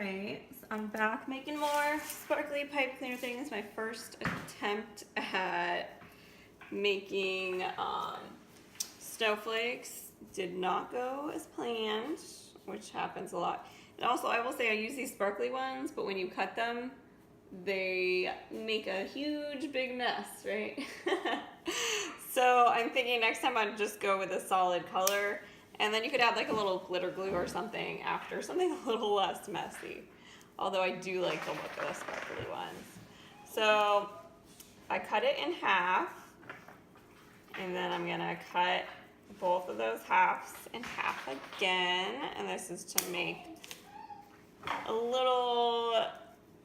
Alright, so I'm back making more sparkly pipe cleaner things. My first attempt at making snowflakes did not go as planned, which happens a lot. And also, I will say I use these sparkly ones, but when you cut them, they make a huge big mess, right? So I'm thinking next time I'd just go with a solid color, and then you could add like a little glitter glue or something after, something a little less messy. Although I do like the look of the sparkly ones. So I cut it in half, and then I'm gonna cut both of those halves in half again, and this is to make a little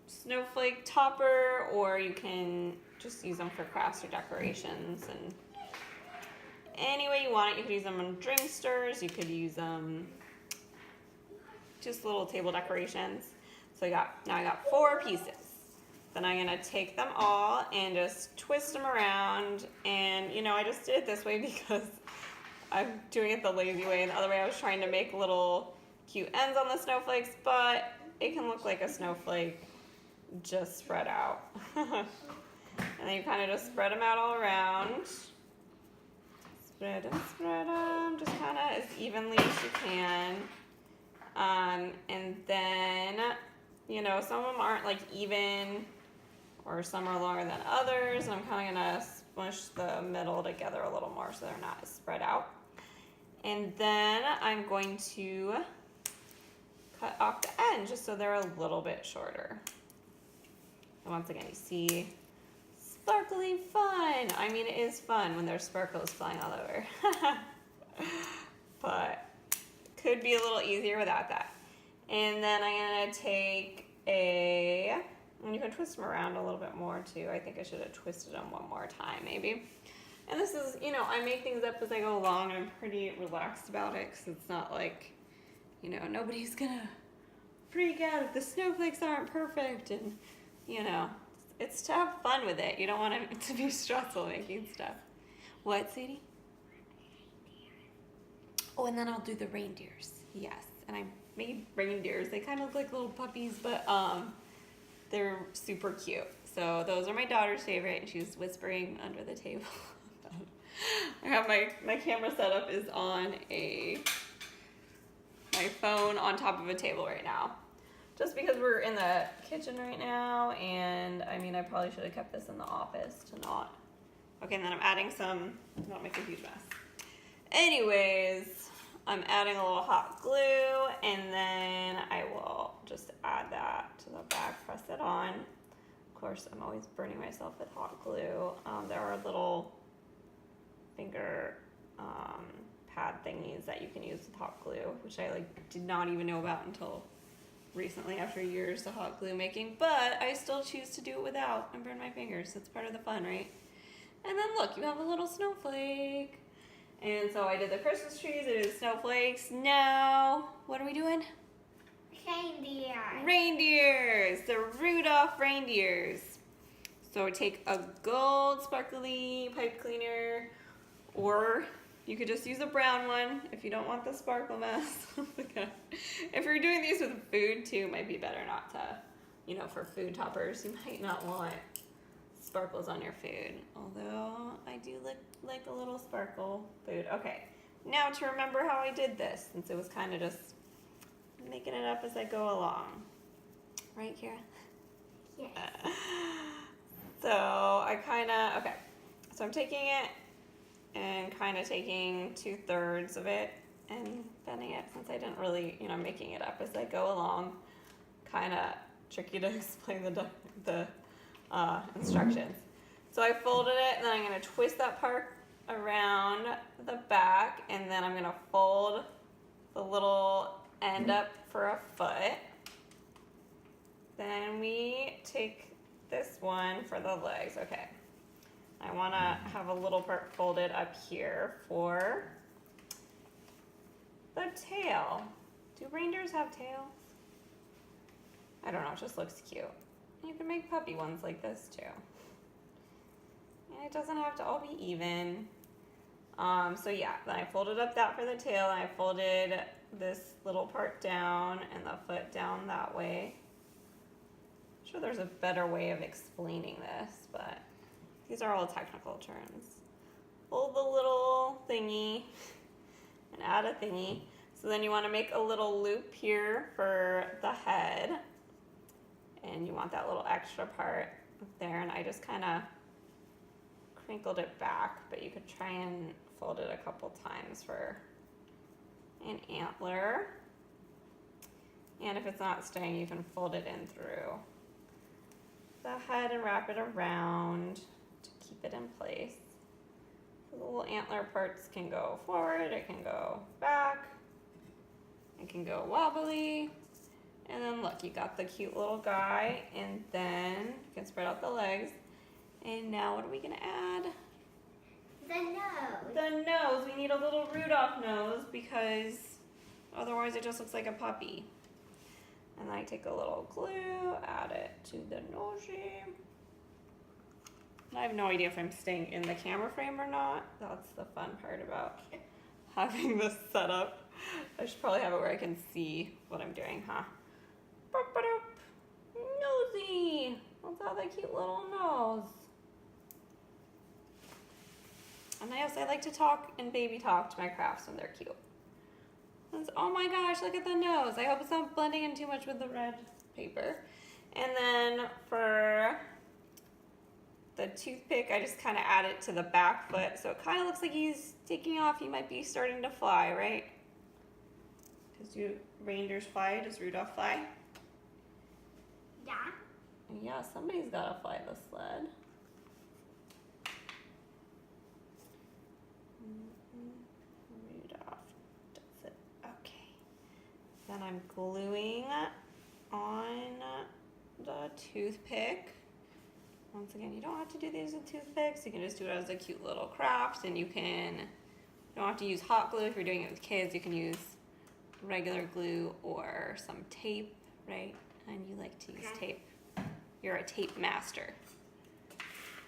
snowflake topper, or you can just use them for crafts or decorations, and any way you want it. You could use them on drink stirs, you could use them just little table decorations. So now I got 4 pieces. Then I'm gonna take them all and just twist them around, and you know, I just did it this way because I'm doing it the lazy way, and the other way I was trying to make little cute ends on the snowflakes, but it can look like a snowflake just spread out. And then you kind of just spread them out all around. Spread them, just kind of as evenly as you can. And then, you know, some of them aren't like even, or some are longer than others, and I'm kind of gonna smush the middle together a little more so they're not as spread out. And then I'm going to cut off the end just so they're a little bit shorter. And once again, you see, sparkly fun. I mean, it is fun when there's sparkles flying all over. But could be a little easier without that. And then I'm gonna take and you can twist them around a little bit more too. I think I should have twisted them one more time maybe. And this is, you know, I make things up as I go along, and I'm pretty relaxed about it because it's not like, you know, nobody's gonna freak out if the snowflakes aren't perfect, and you know, it's to have fun with it. You don't want it to be stressful making stuff. What, Sadie? Oh, and then I'll do the reindeers. Yes, and I made reindeers. They kind of look like little puppies, but they're super cute. So those are my daughter's favorite, and she's whispering under the table. I have my camera setup is on my phone on top of a table right now. Just because we're in the kitchen right now, and I mean, I probably should have kept this in the office to not. Okay, and then I'm adding some, not make a huge mess. Anyways, I'm adding a little hot glue, and then I will just add that to the back, press it on. Of course, I'm always burning myself with hot glue. There are little finger pad thingies that you can use with hot glue, which I did not even know about until recently after years of hot glue making, but I still choose to do it without and burn my fingers. That's part of the fun, right? And then look, you have a little snowflake. And so I did the Christmas trees, I did the snowflakes. Now, what are we doing? Reindeers. Reindeers, the Rudolph reindeers. So take a gold sparkly pipe cleaner, or you could just use a brown one if you don't want the sparkle mess. If you're doing these with food too, it might be better not to, you know, for food toppers, you might not want sparkles on your food. Although I do like a little sparkle food. Okay, now to remember how I did this, since it was kind of just making it up as I go along. Right, Kira? Yes. So I okay, so I'm taking it and kind of taking 2/3 of it and bending it, since I didn't really, you know, making it up as I go along. Kind of tricky to explain the instructions. So I folded it, and then I'm going to twist that part around the back, and then I'm going to fold the little end up for a foot. Then we take this one for the legs. Okay. I want to have a little part folded up here for the tail. Do reindeers have tails? I don't know, it just looks cute. You can make puppy ones like this too. And it doesn't have to all be even. So yeah, then I folded up that for the tail, and I folded this little part down and the foot down that way. I'm sure there's a better way of explaining this, but these are all technical terms. Fold the little thingy and add a thingy. So then you want to make a little loop here for the head. And you want that little extra part there. And I just kind of crinkled it back, but you could try and fold it a couple times for an antler. And if it's not staying, you can fold it in through the head and wrap it around to keep it in place. The little antler parts can go forward, it can go back, it can go wobbly. And then look, you got the cute little guy, and then you can spread out the legs. And now what are we gonna add? The nose. The nose. We need a little Rudolph nose because otherwise it just looks like a puppy. And then I take a little glue, add it to the nose. I have no idea if I'm staying in the camera frame or not. That's the fun part about having this set up. I should probably have it where I can see what I'm doing, huh? Nosy! Let's have that cute little nose. And yes, I like to talk and baby talk to my crafts when they're cute. Oh my gosh, look at the nose. I hope it's not blending in too much with the red paper. And then for the toothpick, I just kind of add it to the back foot. So it kind of looks like he's taking off. He might be starting to fly, right? Because do reindeers fly? Does Rudolph fly? Yeah. Yeah, somebody's got to fly the sled. Rudolph does it. Okay. Then I'm gluing on the toothpick. Once again, you don't have to do these with toothpicks. You can just do it as a cute little craft, and you don't have to use hot glue if you're doing it with kids. You can use regular glue or some tape, right? And you like to use tape. You're a tape master.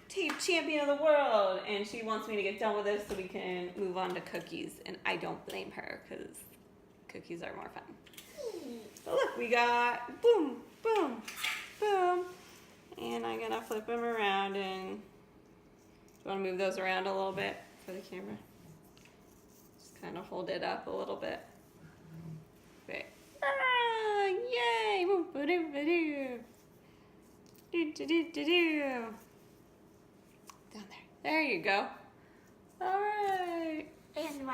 Tape champion of the world. And she wants me to get done with this so we can move on to cookies. And I don't blame her because cookies are more fun. But look, we got boom, boom, boom. And I'm gonna flip them around, and do you wanna move those around a little bit for the camera? Just kind of hold it up a little bit. Great. Ah, yay! Down there. There you go. All right. And